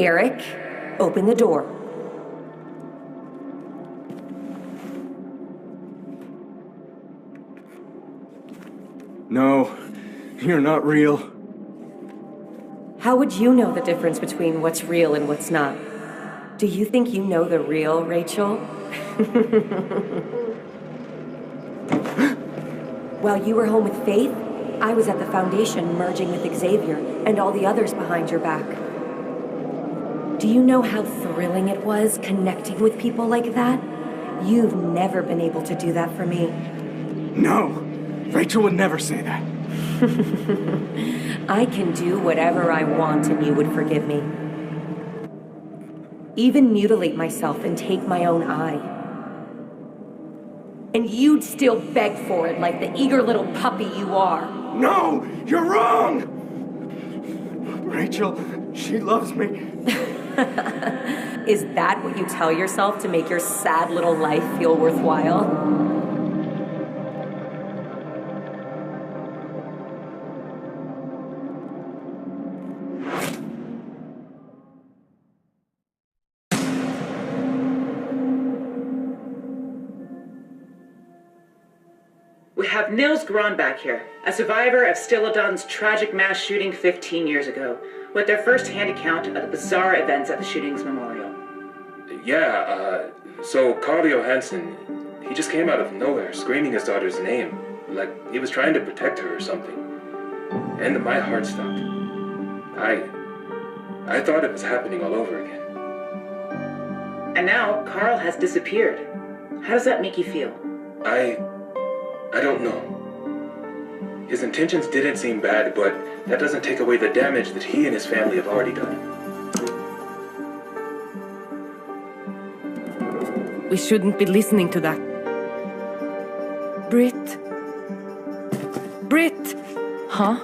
Eric, open the door. No, you're not real. How would you know the difference between what's real and what's not? Do you think you know the real Rachel? While you were home with Faith, I was at the Foundation merging with Xavier and all the others behind your back. Do you know how thrilling it was connecting with people like that? You've never been able to do that for me. No, Rachel would never say that. I can do whatever I want and you would forgive me. Even mutilate myself and take my own eye. And you'd still beg for it like the eager little puppy you are. No, you're wrong! Rachel, she loves me. Is that what you tell yourself to make your sad little life feel worthwhile? We have Nils Gron back here, a survivor of Stilodon's tragic mass shooting 15 years ago, with their first-hand account of the bizarre events at the shooting's memorial. Yeah, so Carl Johansson, he just came out of nowhere screaming his daughter's name, like he was trying to protect her or something. And my heart stopped. I thought it was happening all over again. And now, Carl has disappeared. How does that make you feel? I don't know. His intentions didn't seem bad, but that doesn't take away the damage that he and his family have already done. We shouldn't be listening to that. Brit? Brit! Huh?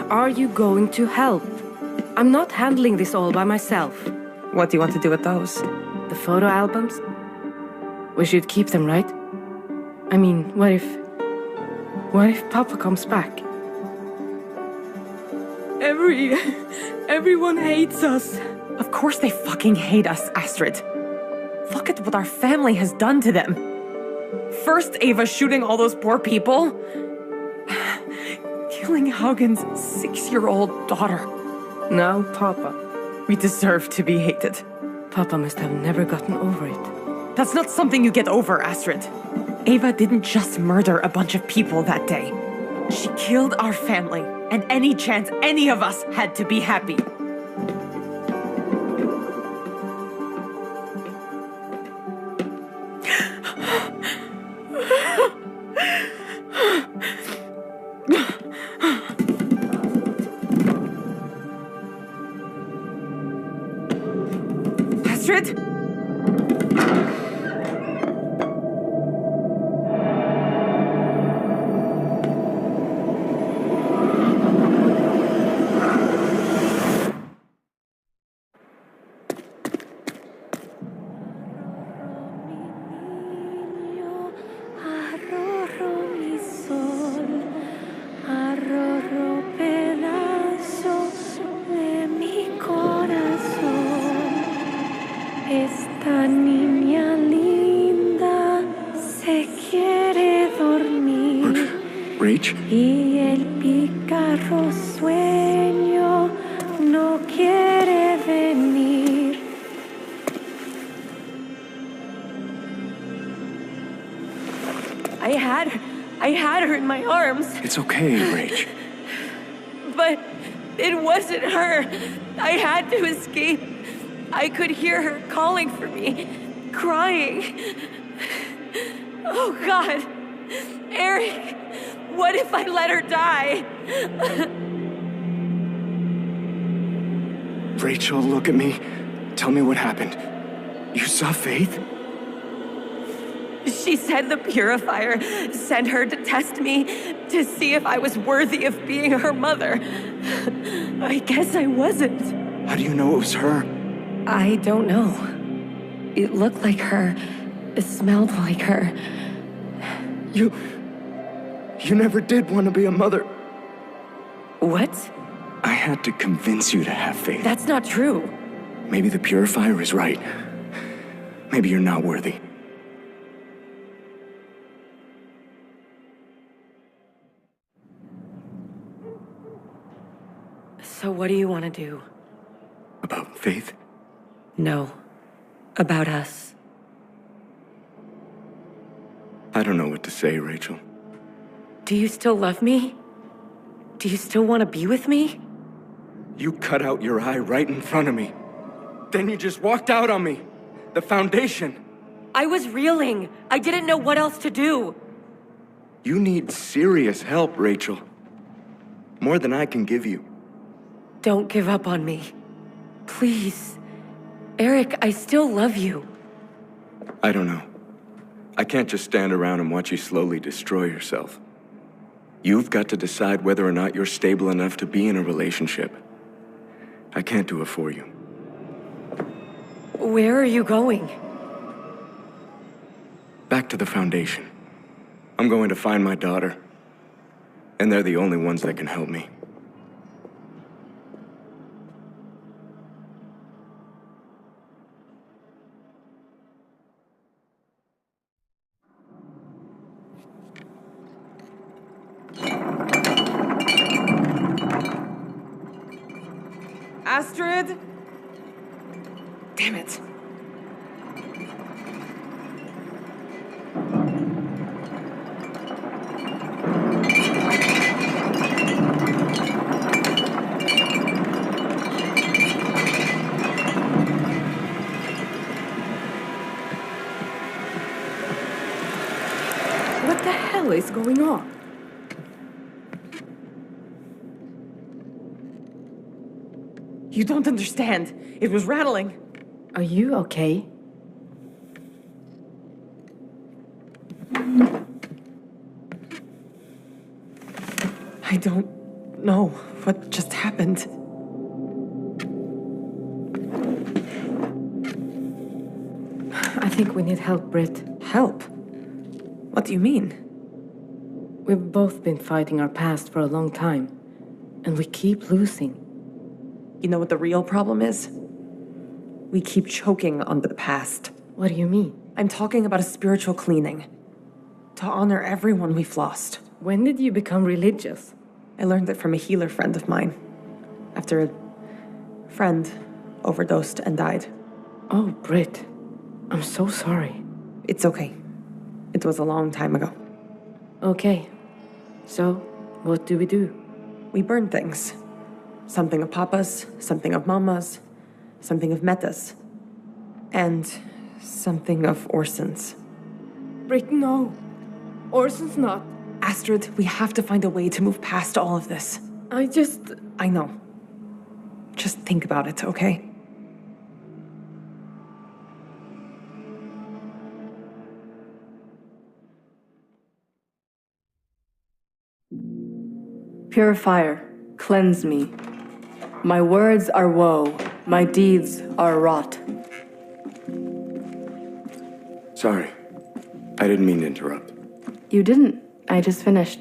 Are you going to help? I'm not handling this all by myself. What do you want to do with those? The photo albums? We should keep them, right? I mean, what if Papa comes back? Everyone hates us. Of course they fucking hate us, Astrid. Look at what our family has done to them. First Ava shooting all those poor people. Killing Haugen's 6-year-old daughter. Now, Papa. We deserve to be hated. Papa must have never gotten over it. That's not something you get over, Astrid. Ava didn't just murder a bunch of people that day. She killed our family, and any chance any of us had to be happy. Astrid? Esta niña linda se quiere dormir. Rach? Y el pícaro sueño no quiere venir. I had her in my arms. It's okay, Rach. But it wasn't her. I had to escape. I could hear her calling for me, crying. Oh, God. Eric, what if I let her die? Rachel, look at me. Tell me what happened. You saw Faith? She said the purifier sent her to test me to see if I was worthy of being her mother. I guess I wasn't. How do you know it was her? I don't know. It looked like her. It smelled like her. You never did want to be a mother. What? I had to convince you to have faith. That's not true. Maybe the Purifier is right. Maybe you're not worthy. So what do you want to do? About Faith? No. About us. I don't know what to say, Rachel. Do you still love me? Do you still want to be with me? You cut out your eye right in front of me. Then you just walked out on me. The Foundation. I was reeling. I didn't know what else to do. You need serious help, Rachel. More than I can give you. Don't give up on me. Please. Eric, I still love you. I don't know. I can't just stand around and watch you slowly destroy yourself. You've got to decide whether or not you're stable enough to be in a relationship. I can't do it for you. Where are you going? Back to the Foundation. I'm going to find my daughter. And they're the only ones that can help me. Astrid? Damn it. What the hell is going on? You don't understand. It was rattling. Are you okay? I don't know what just happened. I think we need help, Brit. Help? What do you mean? We've both been fighting our past for a long time, and we keep losing. You know what the real problem is? We keep choking on the past. What do you mean? I'm talking about a spiritual cleaning. To honor everyone we've lost. When did you become religious? I learned it from a healer friend of mine. After a friend overdosed and died. Oh, Brit. I'm so sorry. It's okay. It was a long time ago. Okay. So, what do we do? We burn things. Something of Papa's, something of Mama's, something of Meta's, and something of Orson's. Brit, no. Orson's not. Astrid, we have to find a way to move past all of this. I know. Just think about it, okay? Purifier, cleanse me. My words are woe, my deeds are rot. Sorry. I didn't mean to interrupt. You didn't. I just finished.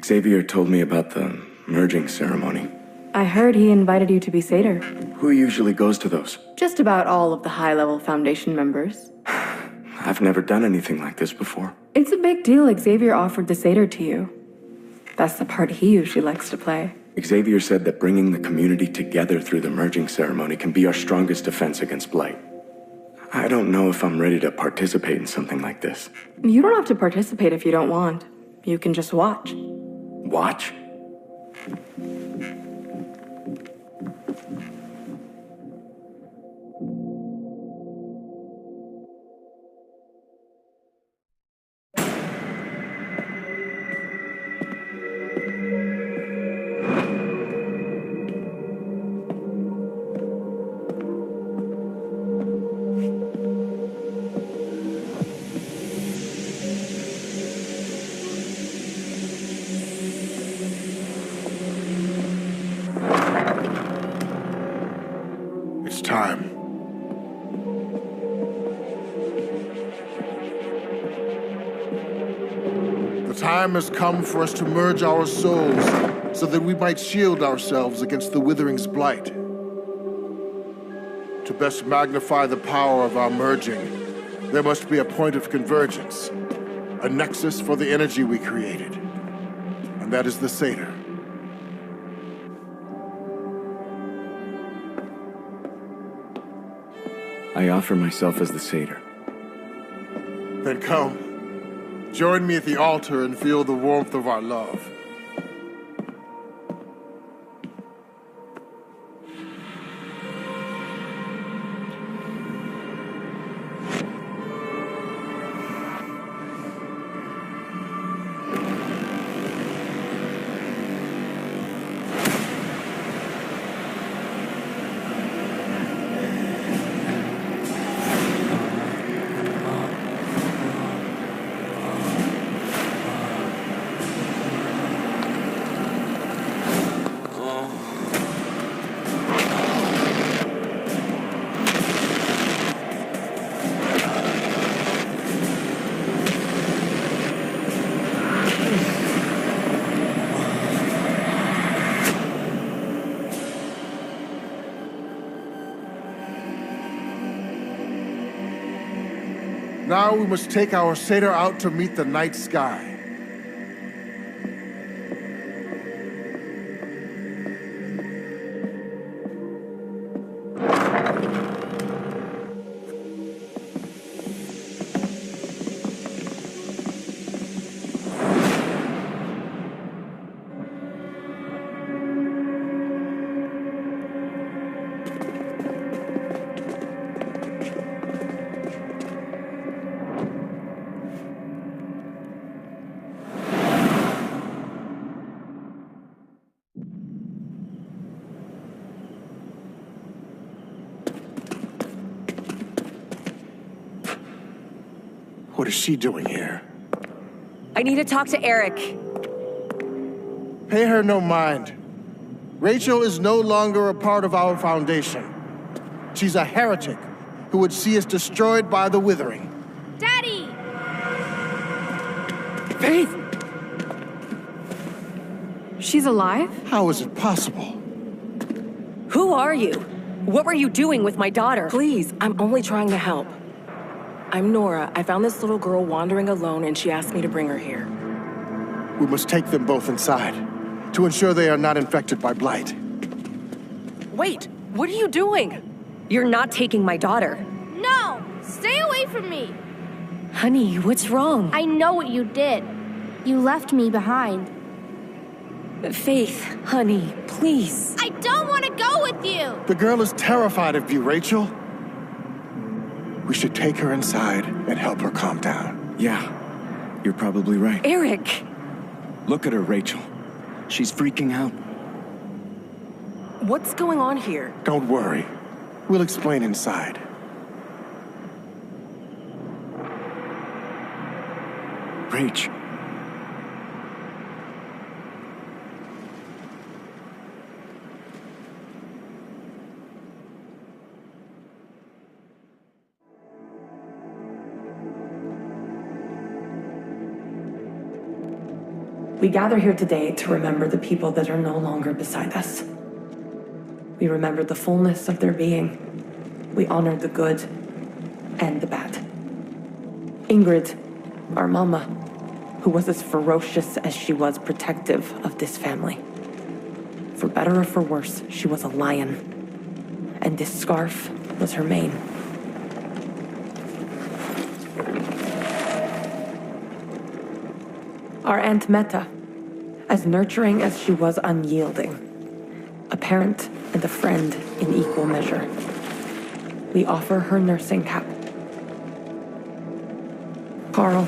Xavier told me about the merging ceremony. I heard he invited you to be satyr. Who usually goes to those? Just about all of the high-level Foundation members. I've never done anything like this before. It's a big deal Xavier offered the satyr to you. That's the part he usually likes to play. Xavier said that bringing the community together through the merging ceremony can be our strongest defense against blight. I don't know if I'm ready to participate in something like this. You don't have to participate if you don't want. You can just watch. Watch? Time. The time has come for us to merge our souls so that we might shield ourselves against the Withering's blight. To best magnify the power of our merging, there must be a point of convergence, a nexus for the energy we created. And that is the Satyr. I offer myself as the Satyr. Then come, join me at the altar and feel the warmth of our love. Now we must take our satyr out to meet the night sky. What is she doing here? I need to talk to Eric. Pay her no mind. Rachel is no longer a part of our foundation. She's a heretic who would see us destroyed by the Withering. Daddy! Faith! She's alive? How is it possible? Who are you? What were you doing with my daughter? Please, I'm only trying to help. I'm Nora. I found this little girl wandering alone and she asked me to bring her here. We must take them both inside to ensure they are not infected by blight. Wait, what are you doing? You're not taking my daughter. No! Stay away from me! Honey, what's wrong? I know what you did. You left me behind. Faith, honey, please. I don't want to go with you! The girl is terrified of you, Rachel. We should take her inside and help her calm down. Yeah, you're probably right. Eric! Look at her, Rachel. She's freaking out. What's going on here? Don't worry. We'll explain inside. Rach. We gather here today to remember the people that are no longer beside us. We remember the fullness of their being. We honor the good and the bad. Ingrid, our mama, who was as ferocious as she was protective of this family. For better or for worse, she was a lion. And this scarf was her mane. Our Aunt Meta, as nurturing as she was unyielding, a parent and a friend in equal measure. We offer her nursing cap. Carl,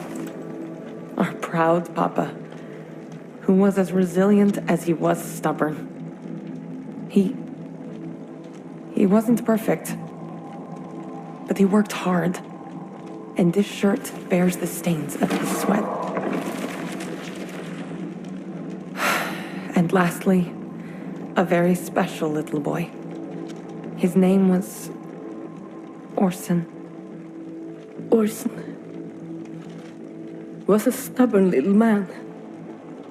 our proud papa, who was as resilient as he was stubborn. He wasn't perfect, but he worked hard, and this shirt bears the stains of his sweat. And lastly, a very special little boy. His name was Orson. Orson was a stubborn little man,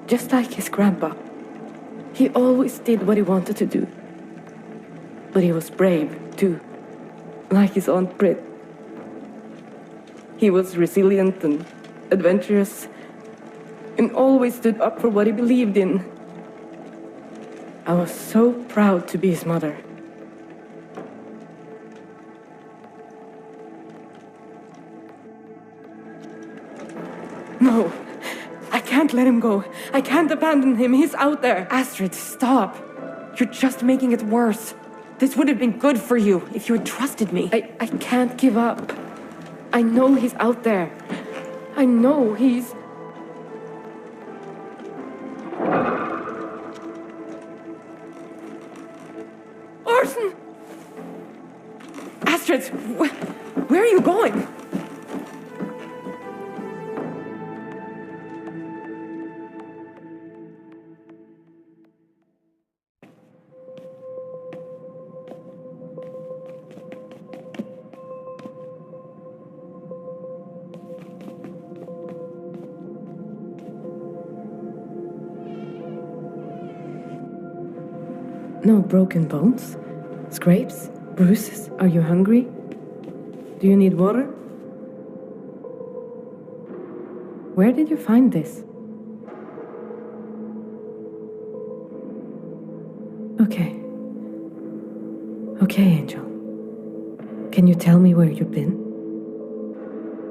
just like his grandpa. He always did what he wanted to do. But he was brave, too. like his Aunt Brit. He was resilient and adventurous, and always stood up for what he believed in. I was so proud to be his mother. No, I can't let him go. I can't abandon him. He's out there. Astrid, stop. You're just making it worse. This would have been good for you if you had trusted me. I can't give up. I know he's out there. I know he's... Orson! Astrid, where are you going? No broken bones? Scrapes? Bruises? Are you hungry? Do you need water? Where did you find this? Okay. Okay, Angel. Can you tell me where you've been?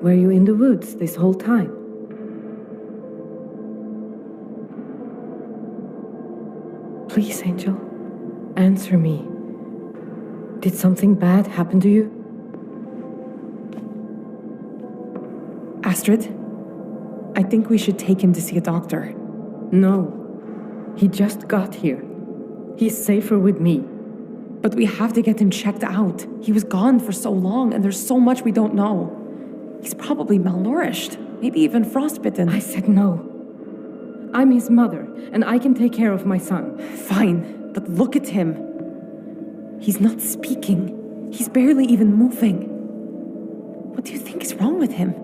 Were you in the woods this whole time? Please, Angel. Answer me. Did something bad happen to you? Astrid, I think we should take him to see a doctor. No. He just got here. He's safer with me. But we have to get him checked out. He was gone for so long, and there's so much we don't know. He's probably malnourished, maybe even frostbitten. I said no. I'm his mother, and I can take care of my son. Fine. But look at him. He's not speaking. He's barely even moving. What do you think is wrong with him?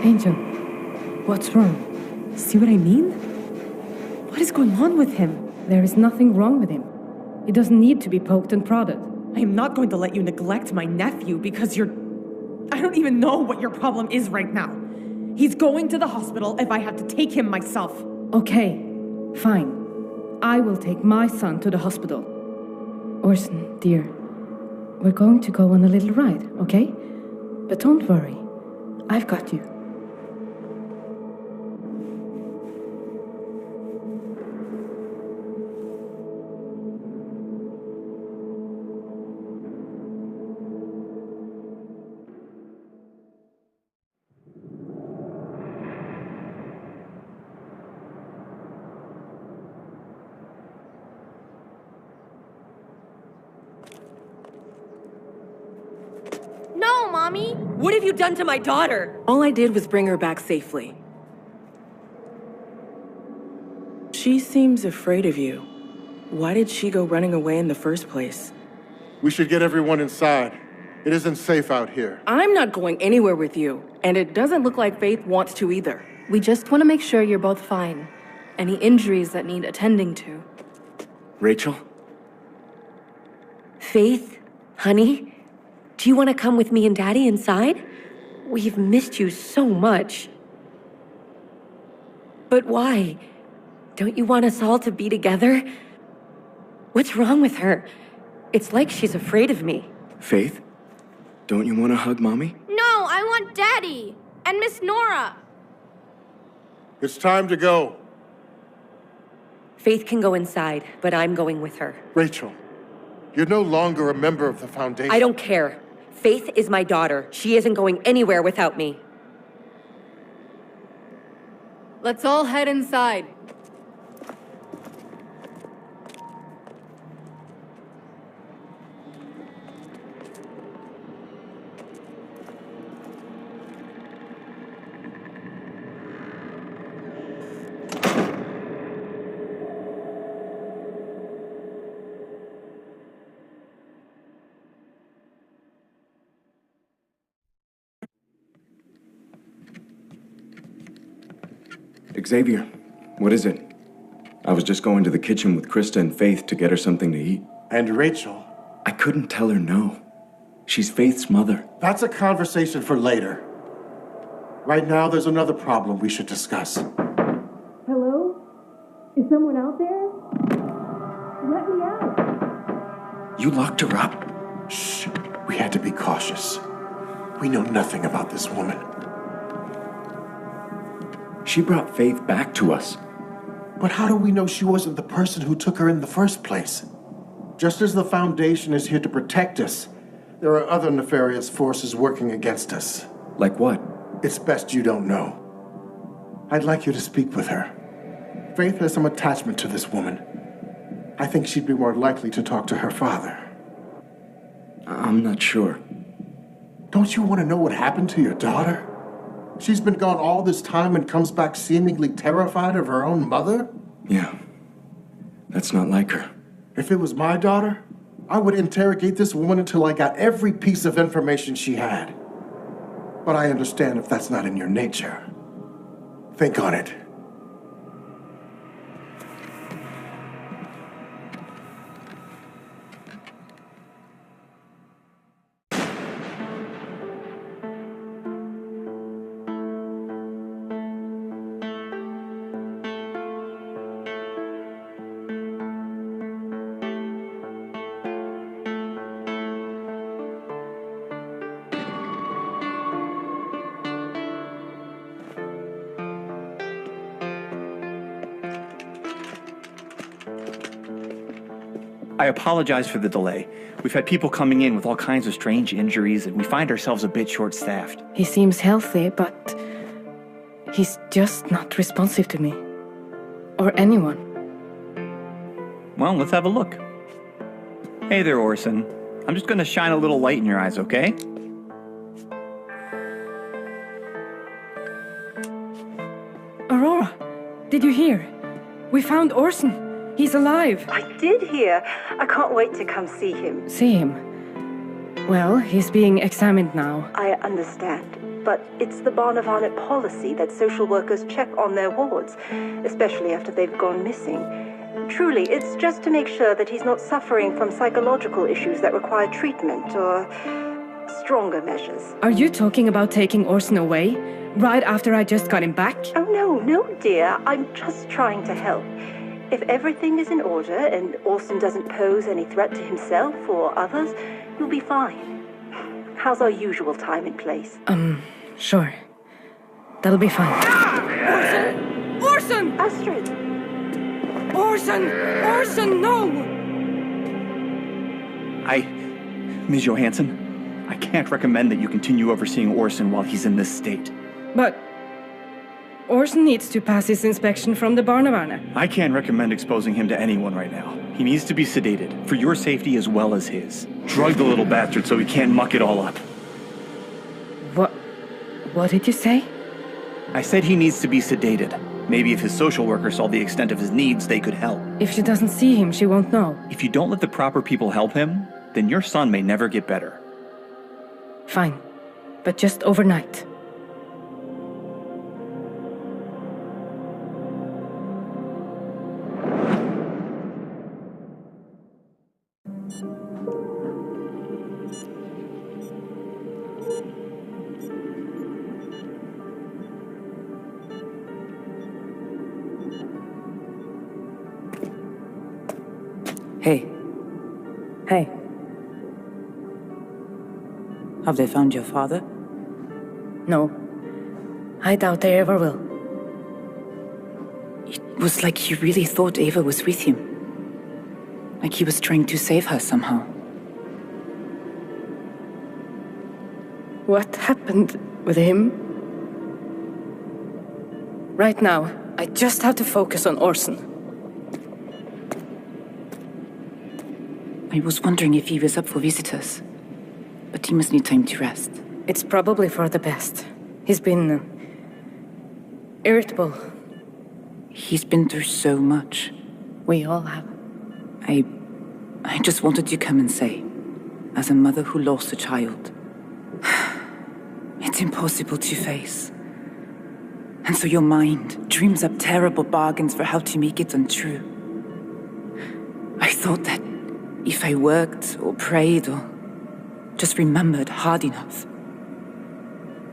Angel, what's wrong? See what I mean? What is going on with him? There is nothing wrong with him. He doesn't need to be poked and prodded. I am not going to let you neglect my nephew because you're... I don't even know what your problem is right now. He's going to the hospital if I have to take him myself. Okay, fine. I will take my son to the hospital. Orson, dear, we're going to go on a little ride, okay? But don't worry, I've got you. No, Mommy! What have you done to my daughter? All I did was bring her back safely. She seems afraid of you. Why did she go running away in the first place? We should get everyone inside. It isn't safe out here. I'm not going anywhere with you, and it doesn't look like Faith wants to either. We just want to make sure you're both fine. Any injuries that need attending to. Rachel? Faith? Honey? Do you want to come with me and Daddy inside? We've missed you so much. But why? Don't you want us all to be together? What's wrong with her? It's like she's afraid of me. Faith? Don't you want to hug Mommy? No, I want Daddy! And Miss Nora! It's time to go. Faith can go inside, but I'm going with her. Rachel, you're no longer a member of the Foundation. I don't care. Faith is my daughter. She isn't going anywhere without me. Let's all head inside. Xavier, what is it? I was just going to the kitchen with Krista and Faith to get her something to eat. And Rachel? I couldn't tell her no. She's Faith's mother. That's a conversation for later. Right now, there's another problem we should discuss. Hello? Is someone out there? Let me out. You locked her up? Shh. We had to be cautious. We know nothing about this woman. She brought Faith back to us. But how do we know she wasn't the person who took her in the first place? Just as the Foundation is here to protect us, there are other nefarious forces working against us. Like what? It's best you don't know. I'd like you to speak with her. Faith has some attachment to this woman. I think she'd be more likely to talk to her father. I'm not sure. Don't you want to know what happened to your daughter? She's been gone all this time and comes back seemingly terrified of her own mother? Yeah. That's not like her. If it was my daughter, I would interrogate this woman until I got every piece of information she had. But I understand if that's not in your nature. Think on it. I apologize for the delay. We've had people coming in with all kinds of strange injuries, and we find ourselves a bit short-staffed. He seems healthy, but he's just not responsive to me. Or anyone. Well, let's have a look. Hey there, Orson. I'm just going to shine a little light in your eyes, okay? Aurora, did you hear? We found Orson. He's alive. I did hear. I can't wait to come see him. See him? Well, he's being examined now. I understand. But it's the Barnavanet policy that social workers check on their wards, especially after they've gone missing. Truly, it's just to make sure that he's not suffering from psychological issues that require treatment or stronger measures. Are you talking about taking Orson away? Right after I just got him back? Oh, no, dear. I'm just trying to help. If everything is in order and Orson doesn't pose any threat to himself or others, you'll be fine. How's our usual time and place? Sure. That'll be fine. Ah! Orson! Astrid! Orson, no! Ms. Johansson, I can't recommend that you continue overseeing Orson while he's in this state. But Orson needs to pass his inspection from the Barnavanet. I can't recommend exposing him to anyone right now. He needs to be sedated, for your safety as well as his. Drug the little bastard so he can't muck it all up. What did you say? I said he needs to be sedated. Maybe if his social worker saw the extent of his needs, they could help. If she doesn't see him, she won't know. If you don't let the proper people help him, then your son may never get better. Fine. But just overnight. Hey. Have they found your father? No. I doubt they ever will. It was like he really thought Ava was with him. Like he was trying to save her somehow. What happened with him? Right now, I just have to focus on Orson. I was wondering if he was up for visitors. But he must need time to rest. It's probably for the best. He's been irritable. He's been through so much. We all have. I just wanted to come and say, as a mother who lost a child, it's impossible to face. And so your mind dreams up terrible bargains for how to make it untrue. I thought that if I worked or prayed or just remembered hard enough,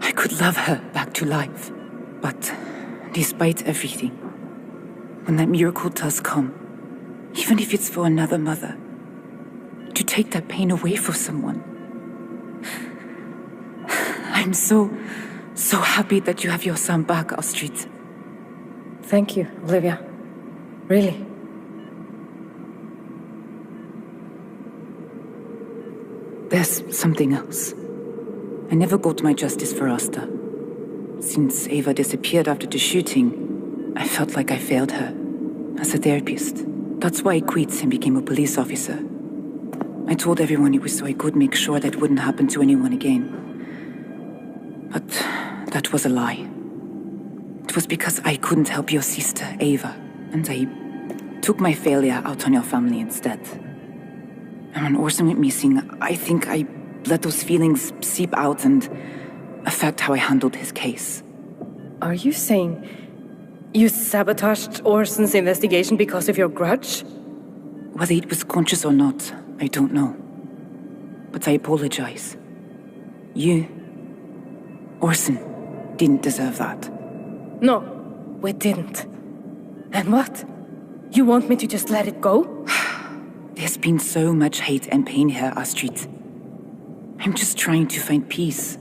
I could love her back to life. But despite everything, when that miracle does come, even if it's for another mother, to take that pain away for someone, I'm so happy that you have your son back, Astrid. Thank you, Olivia. Really. There's something else. I never got my justice for Asta. Since Ava disappeared after the shooting, I felt like I failed her as a therapist. That's why I quit and became a police officer. I told everyone it was so I could make sure that wouldn't happen to anyone again. But that was a lie. It was because I couldn't help your sister, Ava, and I took my failure out on your family instead. And when Orson went missing, I think I let those feelings seep out and affect how I handled his case. Are you saying you sabotaged Orson's investigation because of your grudge? Whether it was conscious or not, I don't know. But I apologize. You, Orson, didn't deserve that. No, we didn't. And what? You want me to just let it go? There's been so much hate and pain here, Astrid. I'm just trying to find peace.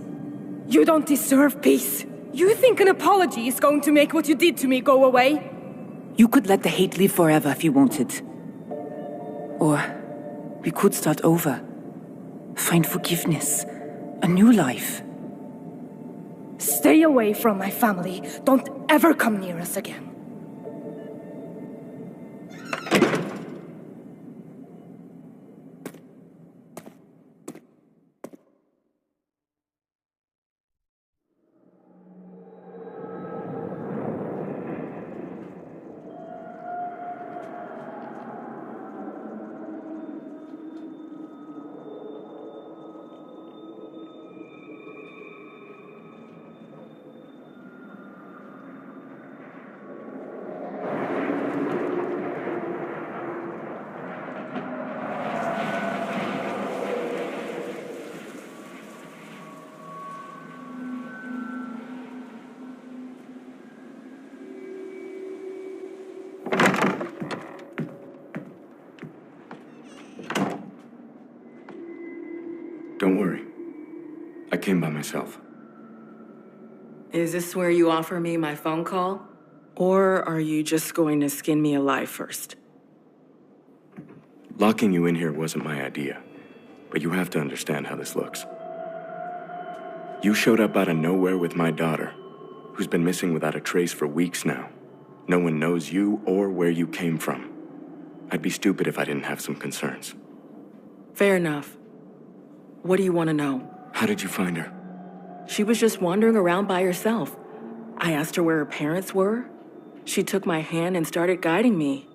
You don't deserve peace. You think an apology is going to make what you did to me go away? You could let the hate live forever if you wanted. Or we could start over. Find forgiveness. A new life. Stay away from my family. Don't ever come near us again. Don't worry. I came by myself. Is this where you offer me my phone call? Or are you just going to skin me alive first? Locking you in here wasn't my idea, but you have to understand how this looks. You showed up out of nowhere with my daughter, who's been missing without a trace for weeks now. No one knows you or where you came from. I'd be stupid if I didn't have some concerns. Fair enough. What do you want to know? How did you find her? She was just wandering around by herself. I asked her where her parents were. She took my hand and started guiding me.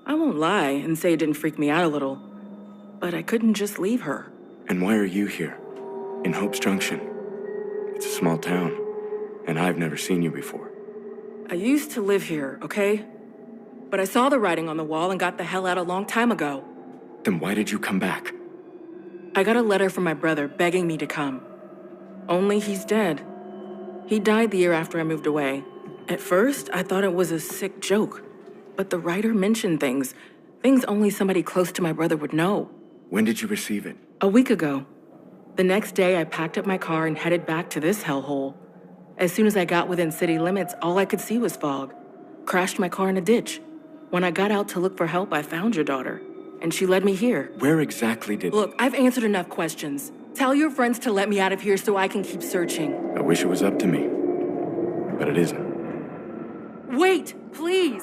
I won't lie and say it didn't freak me out a little, but I couldn't just leave her. And why are you here? In Hope's Junction? It's a small town, and I've never seen you before. I used to live here, okay? But I saw the writing on the wall and got the hell out a long time ago. Then why did you come back? I got a letter from my brother begging me to come. Only he's dead. He died the year after I moved away. At first, I thought it was a sick joke. But the writer mentioned things only somebody close to my brother would know. When did you receive it? A week ago. The next day, I packed up my car and headed back to this hellhole. As soon as I got within city limits, all I could see was fog. Crashed my car in a ditch. When I got out to look for help, I found your daughter. And she led me here. Where exactly did... Look, I've answered enough questions. Tell your friends to let me out of here so I can keep searching. I wish it was up to me, but it isn't. Wait, please!